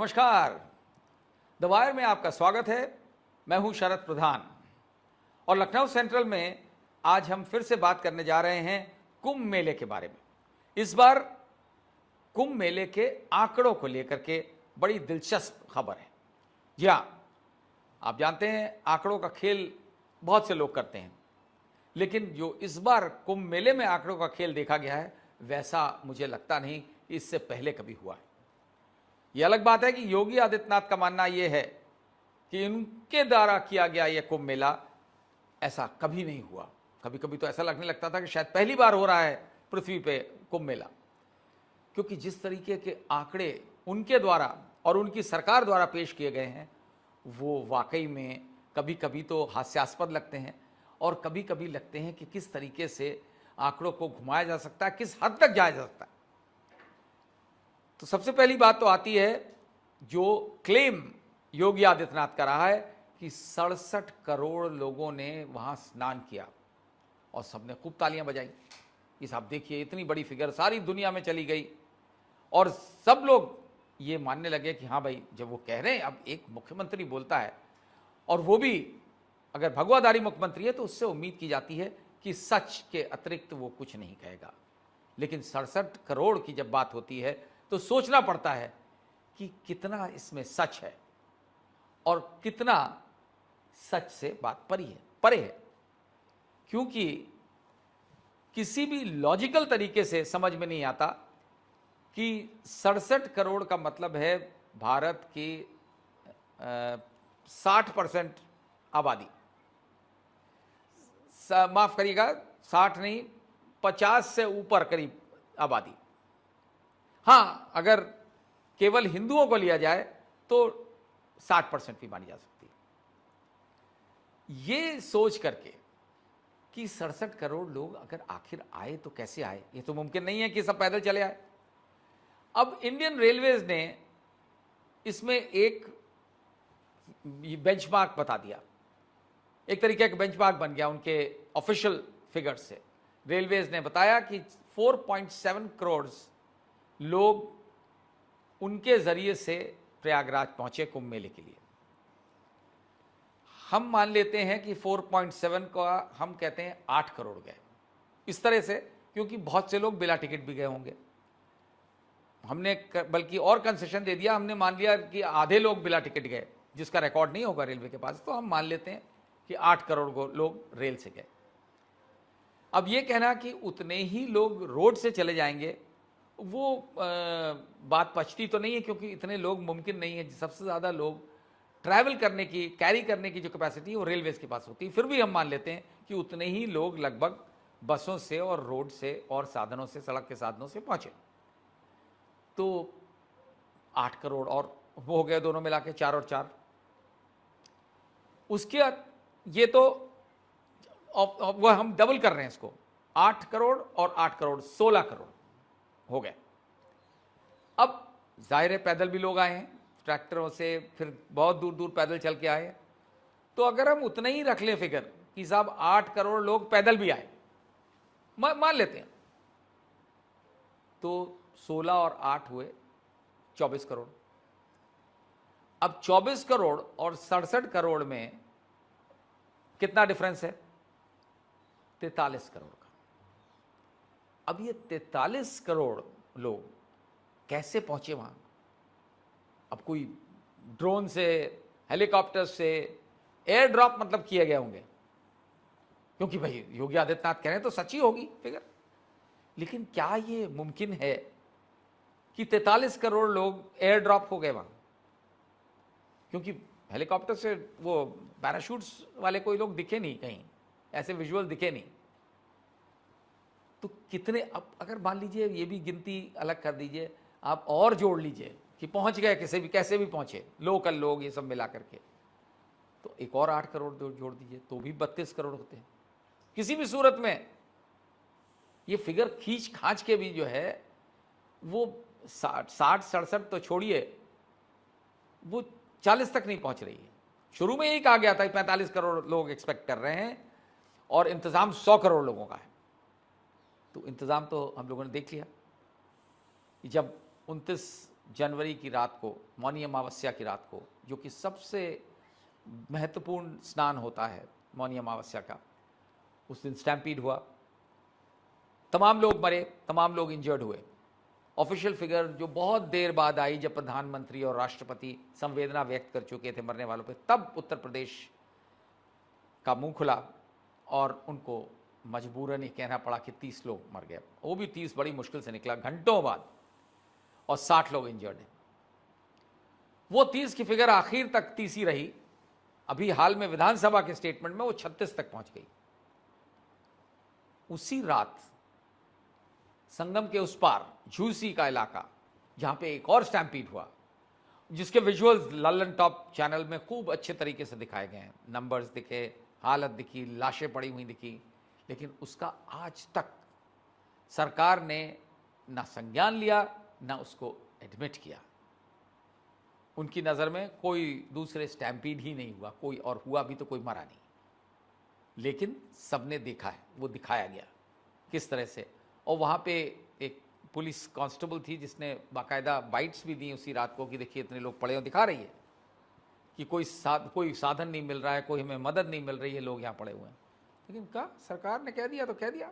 नमस्कार। The wire में आपका स्वागत है। मैं हूं शरद प्रधान और लखनऊ सेंट्रल में आज हम फिर से बात करने जा रहे हैं कुंभ मेले के बारे में। इस बार कुंभ मेले के आंकड़ों को लेकर के बड़ी दिलचस्प खबर है। जी हाँ, आप जानते हैं आंकड़ों का खेल बहुत से लोग करते हैं, लेकिन जो इस बार कुंभ मेले में आंकड़ों का खेल देखा गया है वैसा मुझे लगता नहीं इससे पहले कभी हुआ है। यह अलग बात है कि योगी आदित्यनाथ का मानना यह है कि इनके द्वारा किया गया यह कुंभ मेला ऐसा कभी नहीं हुआ। कभी कभी तो ऐसा लगने लगता था कि शायद पहली बार हो रहा है पृथ्वी पे कुंभ मेला, क्योंकि जिस तरीके के आंकड़े उनके द्वारा और उनकी सरकार द्वारा पेश किए गए हैं वो वाकई में कभी कभी तो हास्यास्पद लगते हैं और कभी कभी लगते हैं कि किस तरीके से आंकड़ों को घुमाया जा सकता है, किस हद तक जाया जा सकता है। तो सबसे पहली बात तो आती है जो क्लेम योगी आदित्यनाथ का रहा है कि 67 करोड़ लोगों ने वहां स्नान किया और सबने खूब तालियां बजाई। इस आप देखिए, इतनी बड़ी फिगर सारी दुनिया में चली गई और सब लोग ये मानने लगे कि हाँ भाई, जब वो कह रहे हैं, अब एक मुख्यमंत्री बोलता है और वो भी अगर भगवाधारी मुख्यमंत्री है तो उससे उम्मीद की जाती है कि सच के अतिरिक्त वो कुछ नहीं कहेगा। लेकिन 67 करोड़ की जब बात होती है तो सोचना पड़ता है कि कितना इसमें सच है और कितना सच से बात परे है, क्योंकि किसी भी लॉजिकल तरीके से समझ में नहीं आता कि 67 करोड़ का मतलब है भारत की 60% आबादी। माफ करिएगा, 60 नहीं, 50 से ऊपर करीब आबादी। हाँ, अगर केवल हिंदुओं को लिया जाए तो 60% भी मानी जा सकती है। ये सोच करके कि 67 करोड़ लोग अगर आखिर आए तो कैसे आए, ये तो मुमकिन नहीं है कि सब पैदल चले आए। अब इंडियन रेलवेज ने इसमें एक बेंचमार्क बता दिया, एक तरीके का बेंचमार्क बन गया उनके ऑफिशियल फिगर्स से। रेलवेज ने बताया कि 4.7 करोड़ लोग उनके जरिए से प्रयागराज पहुंचे कुंभ मेले के लिए। हम मान लेते हैं कि 4.7 का हम कहते हैं 8 करोड़ गए, इस तरह से, क्योंकि बहुत से लोग बिना टिकट भी गए होंगे। हमने बल्कि और कंसेशन दे दिया, हमने मान लिया कि आधे लोग बिना टिकट गए, जिसका रिकॉर्ड नहीं होगा रेलवे के पास, तो हम मान लेते हैं कि 8 करोड़ लोग रेल से गए। अब यह कहना कि उतने ही लोग रोड से चले जाएंगे, वो बात पचती तो नहीं है, क्योंकि इतने लोग मुमकिन नहीं है। सबसे ज़्यादा लोग ट्रैवल करने की, कैरी करने की जो कैपेसिटी है वो रेलवेज के पास होती है। फिर भी हम मान लेते हैं कि उतने ही लोग लगभग बसों से और रोड से और साधनों से, सड़क के साधनों से पहुंचे। तो 8 करोड़ और वो हो गए, दोनों मिला के 4 और 4। उसके ये तो वह हम डबल कर रहे हैं इसको, 8 करोड़ और 8 करोड़ 16 करोड़ हो गए। अब जाहिर है पैदल भी लोग आए हैं, ट्रैक्टरों से, फिर बहुत दूर दूर पैदल चल के आए। तो अगर हम उतने ही रख लें फिगर कि साहब 8 करोड़ लोग पैदल भी आए, मान लेते हैं, तो 16 और 8 हुए 24 करोड़। अब 24 करोड़ और 67 करोड़ में कितना डिफरेंस है? 43 करोड़ का। अब ये 43 करोड़ लोग कैसे पहुंचे वहां? अब कोई ड्रोन से, हेलीकॉप्टर से, एयर ड्रॉप मतलब किए गए होंगे, क्योंकि भाई योगी आदित्यनाथ कह रहे हैं तो सच्ची होगी फिगर। लेकिन क्या ये मुमकिन है कि 43 करोड़ लोग एयर ड्रॉप हो गए वहां? क्योंकि हेलीकॉप्टर से वो पैराशूट्स वाले कोई लोग दिखे नहीं, कहीं ऐसे विजुअल दिखे नहीं। तो कितने, अब अगर मान लीजिए ये भी गिनती अलग कर दीजिए, आप और जोड़ लीजिए कि पहुंच गए कैसे भी पहुंचे, लोकल लोग ये सब मिला करके, तो एक और 8 करोड़ जोड़ दीजिए तो भी 32 करोड़ होते हैं। किसी भी सूरत में ये फिगर खींच खांच के भी जो है वो 60-67 तो छोड़िए, वो 40 तक नहीं पहुंच रही है। शुरू में यही कहा गया था 45 करोड़ लोग एक्सपेक्ट कर रहे हैं और इंतजाम 100 करोड़ लोगों का है। तो इंतजाम तो हम लोगों ने देख लिया, जब 29 जनवरी की रात को, मौनी अमावस्या की रात को, जो कि सबसे महत्वपूर्ण स्नान होता है मौनी अमावस्या का, उस दिन स्टैम्पीड हुआ। तमाम लोग मरे, तमाम लोग इंजर्ड हुए। ऑफिशियल फिगर जो बहुत देर बाद आई, जब प्रधानमंत्री और राष्ट्रपति संवेदना व्यक्त कर चुके थे मरने वालों पे, तब उत्तर प्रदेश का मुंह खुला और उनको मजबूरन ये कहना पड़ा कि 30 लोग मर गए। वो भी 30 बड़ी मुश्किल से निकला, घंटों बाद, और 60 लोग इंजर्ड हैं। वो 30 की फिगर आखिर तक 30 ही रही। अभी हाल में विधानसभा के स्टेटमेंट में वो 36 तक पहुंच गई। उसी रात संगम के उस पार झूसी का इलाका, जहां पे एक और स्टैम्पीड हुआ, जिसके विजुअल्स लल्लन टॉप चैनल में खूब अच्छे तरीके से दिखाए गए हैं। नंबर्स दिखे, हालत दिखी, लाशें पड़ी हुई दिखी, लेकिन उसका आज तक सरकार ने ना संज्ञान लिया, ना उसको एडमिट किया। उनकी नज़र में कोई दूसरे स्टैम्पीड ही नहीं हुआ, कोई और हुआ भी तो कोई मरा नहीं। लेकिन सबने देखा है, वो दिखाया गया किस तरह से। और वहाँ पे एक पुलिस कांस्टेबल थी जिसने बाकायदा बाइट्स भी दी उसी रात को कि देखिए इतने लोग पड़े हो, दिखा रही है कि कोई साधन नहीं मिल रहा है, कोई हमें मदद नहीं मिल रही है, लोग यहाँ पड़े हुए हैं। लेकिन कहा सरकार ने कह दिया तो कह दिया।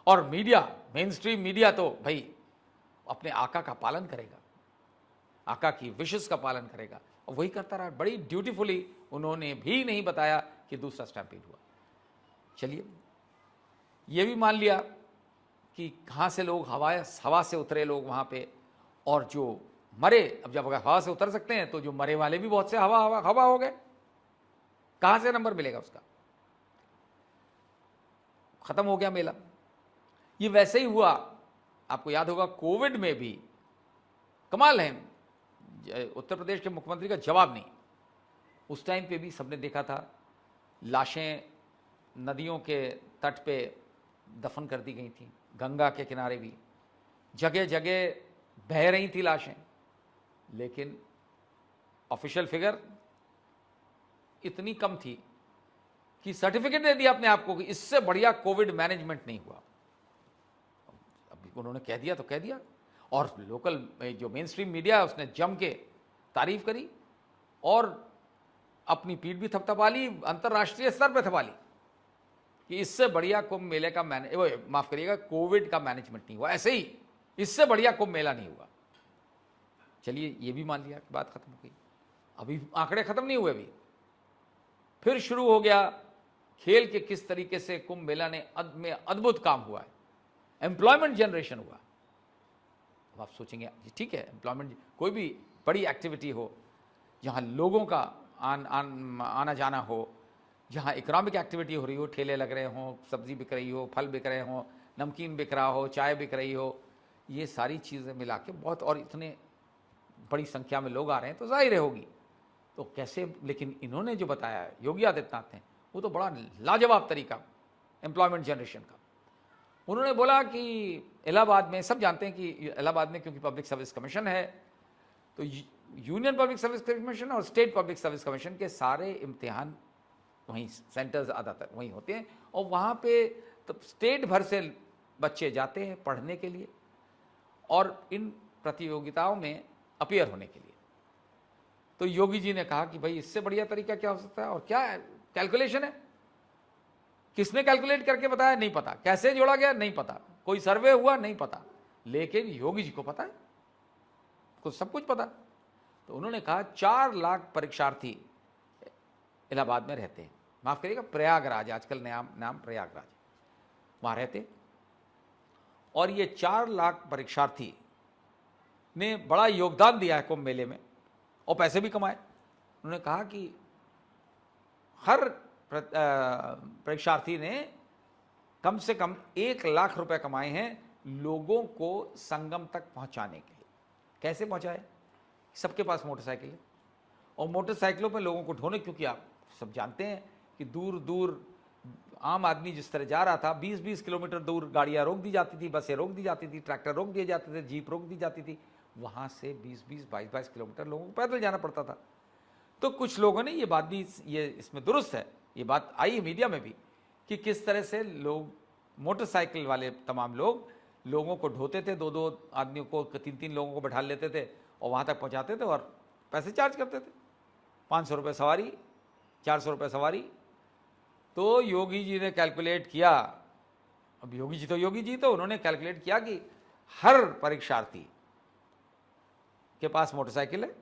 और मीडिया, मेन स्ट्रीम मीडिया तो भाई अपने आका का पालन करेगा, आका की विशेष का पालन करेगा, और वही करता रहा। बड़ी ड्यूटीफुली उन्होंने भी नहीं बताया कि दूसरा स्टैम्पीड हुआ। चलिए, ये भी मान लिया कि कहाँ से लोग हवा से उतरे लोग वहाँ पे, और जो मरे, अब जब हवा से उतर सकते हैं तो जो मरे वाले भी बहुत से हवा हो गए। कहाँ से नंबर मिलेगा उसका? खत्म हो गया मेला। ये वैसे ही हुआ, आपको याद होगा कोविड में भी। कमाल है, उत्तर प्रदेश के मुख्यमंत्री का जवाब नहीं। उस टाइम पे भी सबने देखा था, लाशें नदियों के तट पे दफन कर दी गई थी, गंगा के किनारे भी जगह जगह बह रही थी लाशें। लेकिन ऑफिशियल फिगर इतनी कम थी कि सर्टिफिकेट दे दिया अपने आप को कि इससे बढ़िया कोविड मैनेजमेंट नहीं हुआ। अभी उन्होंने कह दिया तो कह दिया, और लोकल जो मेन स्ट्रीम मीडिया है उसने जम के तारीफ करी और अपनी पीठ भी थपथपा ली, अंतर्राष्ट्रीय स्तर पर थपा ली कि इससे बढ़िया कुंभ मेले का माफ करिएगा, कोविड का मैनेजमेंट नहीं हुआ। ऐसे ही इससे बढ़िया कुंभ मेला नहीं हुआ। चलिए, ये भी मान लिया कि बात खत्म हो गई। अभी आंकड़े खत्म नहीं हुए, अभी फिर शुरू हो गया खेल के किस तरीके से कुंभ मेला में अद्भुत काम हुआ है। एम्प्लॉयमेंट जनरेशन हुआ। अब आप सोचेंगे ठीक है, एम्प्लॉयमेंट, कोई भी बड़ी एक्टिविटी हो जहां लोगों का आना जाना हो, जहां इकोनॉमिक एक्टिविटी हो रही हो, ठेले लग रहे हों, सब्जी बिक रही हो, फल बिक रहे हों, नमकीन बिक रहा हो, चाय बिक रही हो, ये सारी चीज़ें मिला के बहुत, और इतने बड़ी संख्या में लोग आ रहे हैं तो जाहिर होगी। तो कैसे, लेकिन इन्होंने जो बताया है, योगी आदित्यनाथ ने, वो तो बड़ा लाजवाब तरीका एम्प्लॉयमेंट जनरेशन का। उन्होंने बोला कि इलाहाबाद में, सब जानते हैं कि इलाहाबाद में क्योंकि पब्लिक सर्विस कमीशन है, तो यूनियन पब्लिक सर्विस कमीशन और स्टेट पब्लिक सर्विस कमीशन के सारे इम्तिहान वहीं, सेंटर्स ज़्यादातर वहीं होते हैं, और वहाँ पे तो स्टेट भर से बच्चे जाते हैं पढ़ने के लिए और इन प्रतियोगिताओं में अपीयर होने के लिए। तो योगी जी ने कहा कि भाई इससे बढ़िया तरीका क्या हो सकता है, और क्या कैलकुलेशन है, किसने कैलकुलेट करके बताया नहीं पता, कैसे जोड़ा गया नहीं पता, कोई सर्वे हुआ नहीं पता, लेकिन योगी जी को पता है, कुछ सब कुछ पता। तो उन्होंने कहा 4 लाख परीक्षार्थी इलाहाबाद में रहते हैं, माफ करिएगा प्रयागराज, आजकल नया नाम प्रयागराज, वहां रहते, और ये 4 लाख परीक्षार्थी ने बड़ा योगदान दिया है कुंभ मेले में और पैसे भी कमाए। उन्होंने कहा कि हर परीक्षार्थी ने कम से कम 1 लाख रुपए कमाए हैं लोगों को संगम तक पहुंचाने के लिए। कैसे पहुंचाए? सबके पास मोटरसाइकिल है, और मोटरसाइकिलों पर लोगों को ढोने, क्योंकि आप सब जानते हैं कि दूर दूर आम आदमी जिस तरह जा रहा था, 20-20 किलोमीटर दूर गाड़ियां रोक दी जाती थी, बसें रोक दी जाती थी, ट्रैक्टर रोक दिए जाते थे, जीप रोक दी जाती थी, वहां से 20-20, 22-22 किलोमीटर लोगों को पैदल जाना पड़ता था। तो कुछ लोगों ने ये बात भी, ये इसमें दुरुस्त है, ये बात आई है मीडिया में भी कि किस तरह से लोग, मोटरसाइकिल वाले तमाम लोग लोगों को ढोते थे, 2-2 आदमियों को, 3-3 लोगों को बैठा लेते थे और वहाँ तक पहुँचाते थे और पैसे चार्ज करते थे, 500 रुपये सवारी, 400 रुपये सवारी। तो योगी जी ने कैलकुलेट किया, अब योगी जी तो उन्होंने कैलकुलेट किया कि हर परीक्षार्थी के पास मोटरसाइकिल है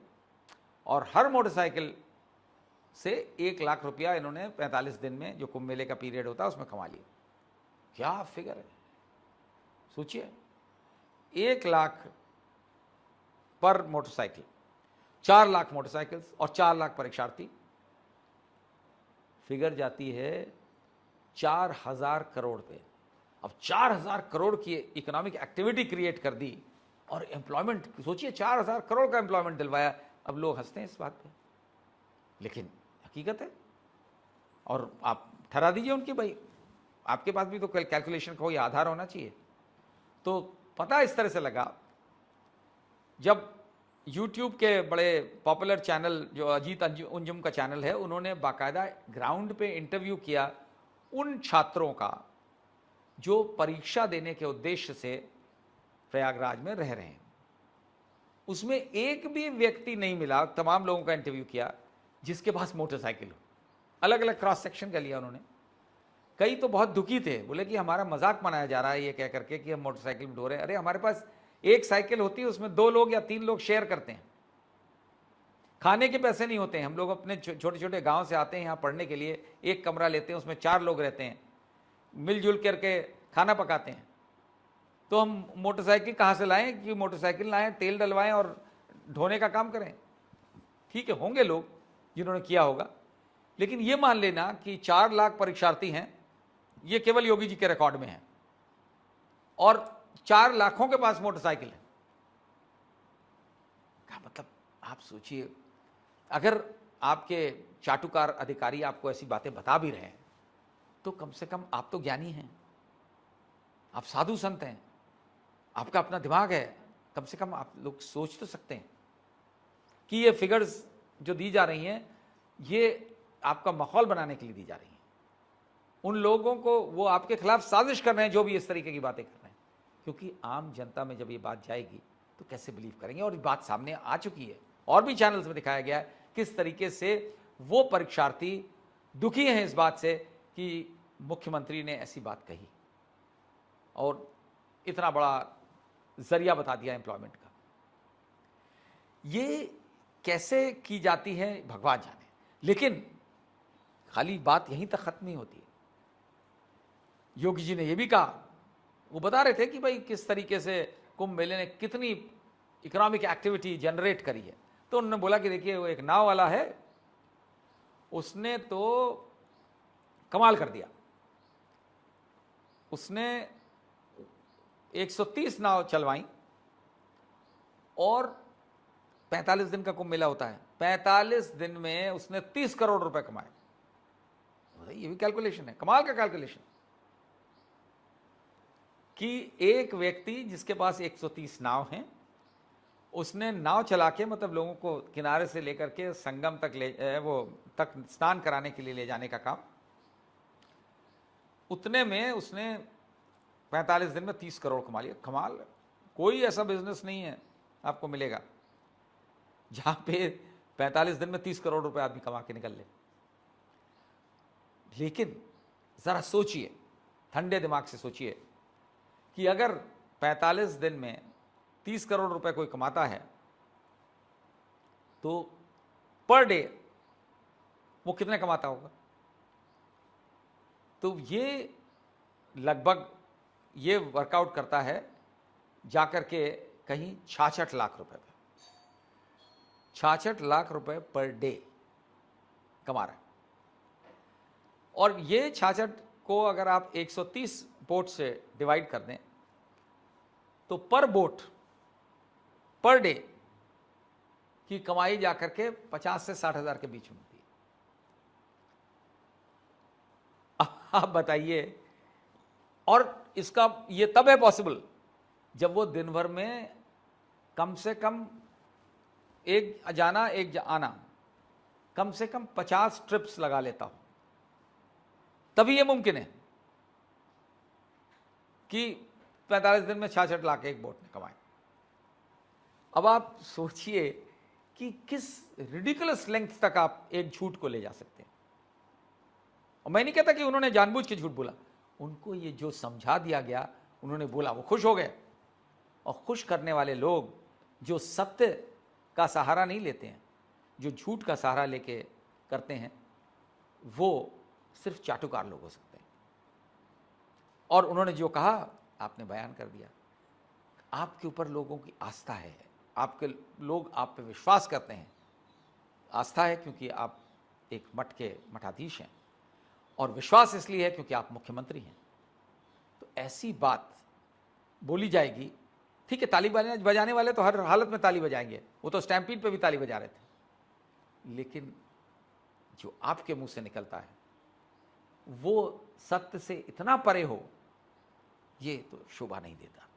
और हर मोटरसाइकिल से 1 लाख रुपया इन्होंने 45 दिन में, जो कुंभ मेले का पीरियड होता है, उसमें कमा लिया। क्या फिगर है, सोचिए, 1 लाख पर मोटरसाइकिल, 4 लाख मोटरसाइकिल्स और 4 लाख परीक्षार्थी, फिगर जाती है 4000 करोड़ पे। अब 4000 करोड़ की इकोनॉमिक एक्टिविटी क्रिएट कर दी और एम्प्लॉयमेंट, सोचिए 4000 करोड़ का एम्प्लॉयमेंट दिलवाया। अब लोग हंसते हैं इस बात पे, लेकिन हकीकत है। और आप ठहरा दीजिए उनकी, भाई आपके पास भी तो कैलकुलेशन का कोई आधार होना चाहिए। तो पता इस तरह से लगा, जब YouTube के बड़े पॉपुलर चैनल जो अजीत अंजुम का चैनल है, उन्होंने बाकायदा ग्राउंड पे इंटरव्यू किया उन छात्रों का जो परीक्षा देने के उद्देश्य से प्रयागराज में रह रहे हैं। उसमें एक भी व्यक्ति नहीं मिला, तमाम लोगों का इंटरव्यू किया, जिसके पास मोटरसाइकिल हो। अलग अलग क्रॉस सेक्शन का लिया उन्होंने। कई तो बहुत दुखी थे, बोले कि हमारा मजाक बनाया जा रहा है ये कह करके कि हम मोटरसाइकिल में ढो रहे हैं। अरे हमारे पास एक साइकिल होती है, उसमें 2 लोग या 3 लोग शेयर करते हैं, खाने के पैसे नहीं होते हैं। हम लोग अपने छोटे छोटे गांव से आते हैं यहाँ पढ़ने के लिए, एक कमरा लेते हैं, उसमें 4 लोग रहते हैं, मिलजुल करके खाना पकाते हैं। तो हम मोटरसाइकिल कहाँ से लाएं कि मोटरसाइकिल लाएं, तेल डलवाएं और ढोने का काम करें? ठीक है, होंगे लोग जिन्होंने किया होगा, लेकिन ये मान लेना कि 4 लाख परीक्षार्थी हैं, ये केवल योगी जी के रिकॉर्ड में है, और 4 लाखों के पास मोटरसाइकिल है। क्या मतलब, आप सोचिए, अगर आपके चाटुकार अधिकारी आपको ऐसी बातें बता भी रहे हैं, तो कम से कम आप तो ज्ञानी हैं, आप साधु संत हैं, आपका अपना दिमाग है, कम से कम आप लोग सोच तो सकते हैं कि ये फिगर्स जो दी जा रही हैं, ये आपका माहौल बनाने के लिए दी जा रही हैं। उन लोगों को, वो आपके खिलाफ साजिश कर रहे हैं जो भी इस तरीके की बातें कर रहे हैं, क्योंकि आम जनता में जब ये बात जाएगी तो कैसे बिलीव करेंगे। और ये बात सामने आ चुकी है, और भी चैनल्स में दिखाया गया है किस तरीके से वो परीक्षार्थी दुखी हैं इस बात से कि मुख्यमंत्री ने ऐसी बात कही और इतना बड़ा जरिया बता दिया एम्प्लॉयमेंट का। ये कैसे की जाती है भगवान जाने, लेकिन खाली बात यहीं तक खत्म नहीं होती है। योगी जी ने यह भी कहा, वो बता रहे थे कि भाई किस तरीके से कुंभ मेले ने कितनी इकोनॉमिक एक्टिविटी जनरेट करी है। तो उन्होंने बोला कि देखिए, वो एक नाव वाला है, उसने तो कमाल कर दिया। उसने 130 नाव चलवाई और 45 दिन का कुंभ मेला होता है, 45 दिन में उसने 30 करोड़ रुपए कमाए। ये भी कैलकुलेशन है, कमाल का कैलकुलेशन, कि एक व्यक्ति जिसके पास 130 नाव हैं, उसने नाव चला के, मतलब लोगों को किनारे से लेकर के संगम तक वो तक स्नान कराने के लिए ले जाने का काम, उतने में उसने 45 दिन में 30 करोड़ कमा लिया। कमाल, कोई ऐसा बिजनेस नहीं है आपको मिलेगा जहां पे 45 दिन में 30 करोड़ रुपए आदमी कमा के निकल ले। लेकिन जरा सोचिए, ठंडे दिमाग से सोचिए कि अगर 45 दिन में 30 करोड़ रुपए कोई कमाता है, तो पर डे वो कितने कमाता होगा? तो ये लगभग ये वर्कआउट करता है जाकर के कहीं 66 लाख रुपए पे, 66 लाख रुपए पर डे कमा रहा है। और ये 66 को अगर आप 130 बोट से डिवाइड कर दें, तो पर बोट पर डे की कमाई जाकर के 50 से 60 हजार के बीच में होती है। आप बताइए, और इसका ये तब है पॉसिबल जब वो दिन भर में कम से कम एक जाना एक आना, कम से कम 50 ट्रिप्स लगा लेता हो, तभी ये मुमकिन है कि 45 दिन में 66 लाख एक वोट ने कमाए। अब आप सोचिए कि किस रिडिकुलस लेंथ तक आप एक झूठ को ले जा सकते हैं। और मैं नहीं कहता कि उन्होंने जानबूझ के झूठ बोला, उनको ये जो समझा दिया गया उन्होंने बोला, वो खुश हो गए। और खुश करने वाले लोग जो सत्य का सहारा नहीं लेते हैं, जो झूठ का सहारा लेके करते हैं, वो सिर्फ चाटुकार लोग हो सकते हैं। और उन्होंने जो कहा आपने बयान कर दिया। आपके ऊपर लोगों की आस्था है, आपके लोग आप पे विश्वास करते हैं। आस्था है क्योंकि आप एक मठ के मठाधीश हैं, और विश्वास इसलिए है क्योंकि आप मुख्यमंत्री हैं। तो ऐसी बात बोली जाएगी, ठीक है, ताली बजाने वाले तो हर हालत में ताली बजाएंगे, वो तो स्टैम्पीड पे भी ताली बजा रहे थे। लेकिन जो आपके मुंह से निकलता है वो सत्य से इतना परे हो, ये तो शोभा नहीं देता।